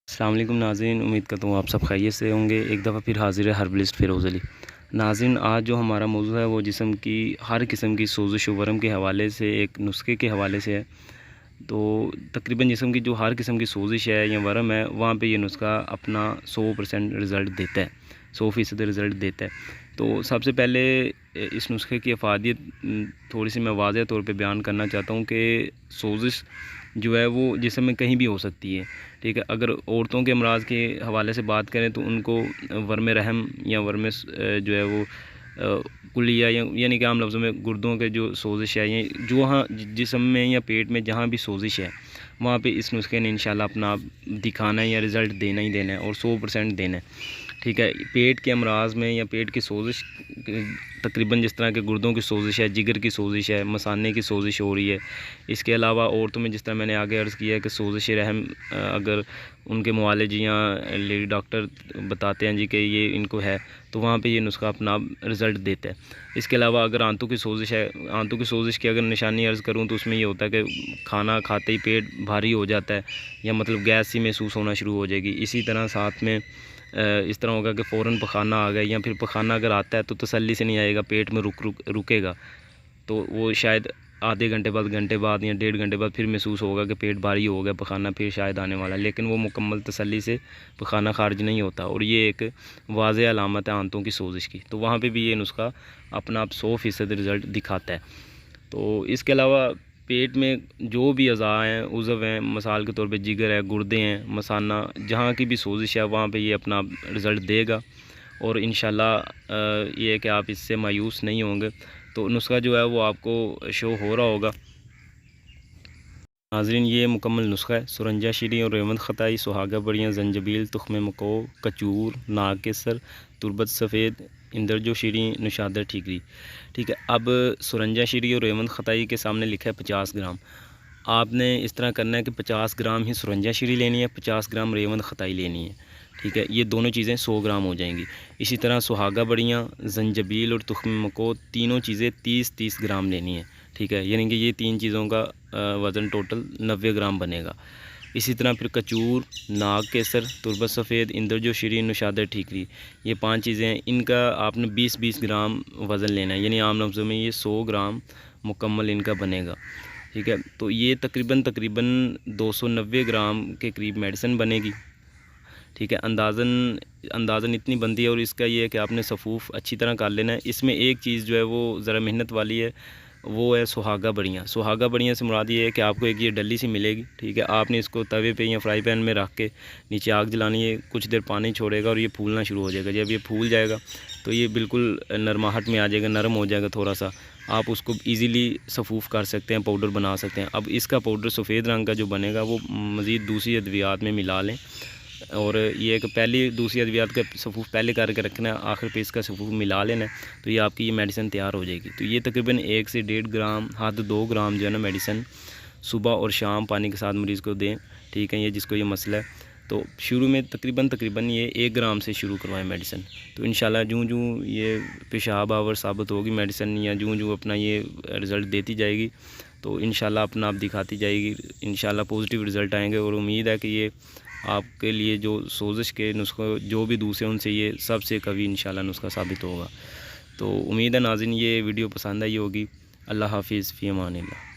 अस्सलाम वालेकुम नाज़रीन, उम्मीद करता हूँ आप सब खैरियत से होंगे। एक दफ़ा फिर हाज़िर है हर्बलिस्ट फ़िरोज़ अली। नाज़रीन, आज जो हमारा मौज़ू है वो जिस्म की हर किस्म की सोज़िश व वरम के हवाले से एक नुस्खे के हवाले से है। तो तकरीबन जिस्म की जो हर किस्म की सोज़िश है या वरम है, वहाँ पे ये नुस्खा अपना 100% रिज़ल्ट देता है, 100% रिज़ल्ट देता है। तो सबसे पहले इस नुस्खे की अफ़ादियत थोड़ी सी मैं वाज़ेह तौर पे बयान करना चाहता हूँ कि सोज़िश जो है वो जिस्म में कहीं भी हो सकती है। ठीक है, अगर औरतों के अमराज़ के हवाले से बात करें तो उनको वर्म रहम या वर्म जो है वो कुलिया यानी कि आम लफ्ज़ों में गुर्दों के जो सोजिश है या जो वहाँ जिस्म में या पेट में जहाँ भी सोजिश है वहाँ पे इस नुस्खे ने इंशाल्लाह अपना दिखाना है या रिज़ल्ट देना ही देना है और 100% देना है। ठीक है, पेट के अमराज़ में या पेट की सोजिश तकरीबन जिस तरह के गुर्दों की सोजिश है, जिगर की सोजिश है, मसाने की सोजिश हो रही है। इसके अलावा औरतों में जिस तरह मैंने आगे अर्ज़ किया है कि सोजिश रहम अगर उनके मुआलिज या लेडी डॉक्टर बताते हैं जी कि ये इनको है, तो वहाँ पे ये नुस्खा अपना रिज़ल्ट देता है। इसके अलावा अगर आंतों की सोजिश है, आंतों की सोजिश की अगर निशानी अर्ज़ करूँ तो उसमें ये होता है कि खाना खाते ही पेट भारी हो जाता है या मतलब गैस सी महसूस होना शुरू हो जाएगी। इसी तरह साथ में इस तरह होगा कि फ़ौरन पखाना आ गया या फिर पखाना अगर आता है तो तसल्ली से नहीं आएगा, पेट में रुकेगा, तो वो शायद आधे घंटे बाद, घंटे बाद या 1.5 घंटे बाद फिर महसूस होगा कि पेट भारी हो गया, पखाना फिर शायद आने वाला है, लेकिन वो मुकम्मल तसल्ली से पखाना खारिज नहीं होता और ये एक वाज़ेह अलामत है आंतों की सोजिश की। तो वहाँ पे भी ये नुस्खा अपना आप 100% रिज़ल्ट दिखाता है। तो इसके अलावा पेट में जो भी अज़ा हैं, उज़व हैं, मिसाल के तौर पे जिगर है, गुर्दे हैं, मसाना, जहाँ की भी सोजिश है वहाँ पे ये अपना रिज़ल्ट देगा और इंशाल्लाह ये है कि आप इससे मायूस नहीं होंगे। तो नुस्खा जो है वो आपको शो हो रहा होगा। नाज़रीन, ये मुकम्मल नुस्खा है। सुरंजा शीरी और रेवंद ख़ताई, सुहागा बड़ियाँ, ज़ंजबील, तुख्म मको, कचूर, नाग केसर, तुरबत सफ़ेद, इंदरजो शीरी, नुशादर ठीकरी। ठीक है, अब सुरंजा शीरी और रेवंद ख़ताई के सामने लिखा है 50 ग्राम। आपने इस तरह करना है कि 50 ग्राम ही सुरंजा शीरी लेनी है, 50 ग्राम रेवंद ख़ताई लेनी है। ठीक है, ये दोनों चीज़ें 100 ग्राम हो जाएंगी। इसी तरह सुहागा बड़ियाँ, ज़ंजबील और तुख्म मको, तीनों चीज़ें 30-30 ग्राम लेनी है। ठीक है, यानी कि ये 3 चीज़ों का वज़न टोटल 90 ग्राम बनेगा। इसी तरह फिर कचूर, नाग केसर, तुरबत सफ़ेद, इंदरजो शीरी, नुशादर ठीकरी, ये 5 चीज़ें हैं। इनका आपने 20-20 ग्राम वज़न लेना है, यानी आम लफ्ज़ों में ये 100 ग्राम मुकम्मल इनका बनेगा। ठीक है, तो ये तकरीबन 290 ग्राम के करीब मेडिसिन बनेगी। ठीक है, अंदाज़न इतनी बनती है और इसका ये है कि आपने सफ़ूफ़ अच्छी तरह कर लेना है। इसमें एक चीज़ जो है वो ज़रा मेहनत वाली है, वो है सुहागा बड़ियाँ। सुहागा बड़ियाँ से मुराद ये है कि आपको एक ये डली सी मिलेगी। ठीक है, आपने इसको तवे पे या फ्राई पैन में रख के नीचे आग जलानी है, कुछ देर पानी छोड़ेगा और ये फूलना शुरू हो जाएगा। जब ये फूल जाएगा तो ये बिल्कुल नरमाहट में आ जाएगा, नरम हो जाएगा थोड़ा सा। आप उसको ईज़िली सफ़ूफ़ कर सकते हैं, पाउडर बना सकते हैं। अब इसका पाउडर सफ़ेद रंग का जो बनेगा वो मज़ीद दूसरी अद्वियात में मिला लें और ये एक पहली दूसरी अद्वियात का सफ़ूफ़ पहले करके रखना है, आखिर पे इसका सफ़ूफ़ मिला लेना है, तो ये आपकी ये मेडिसिन तैयार हो जाएगी। तो ये तकरीबन 1 से 1.5 ग्राम, हद 2 ग्राम जो है ना मेडिसिन सुबह और शाम पानी के साथ मरीज़ को दें। ठीक है, ये जिसको ये मसला है, तो शुरू में तकरीबन ये 1 ग्राम से शुरू करवाएं मेडिसिन। तो इंशाल्लाह जूँ ये पेशाब आवर साबित होगी मेडिसिन या जूँ अपना ये रिज़ल्ट देती जाएगी, तो इंशाल्लाह अपना आप दिखाती जाएगी, इंशाल्लाह पॉजिटिव रिज़ल्ट आएंगे। और उम्मीद है कि ये आपके लिए जो सोजिश के नुस्खे जो भी दूसरे उनसे ये सबसे कभी इंशाल्लाह नुस्खा साबित होगा। तो उम्मीद है नाज़रीन ये वीडियो पसंद आई होगी। अल्लाह हाफिज़, फ़ी अमानिल्लाह।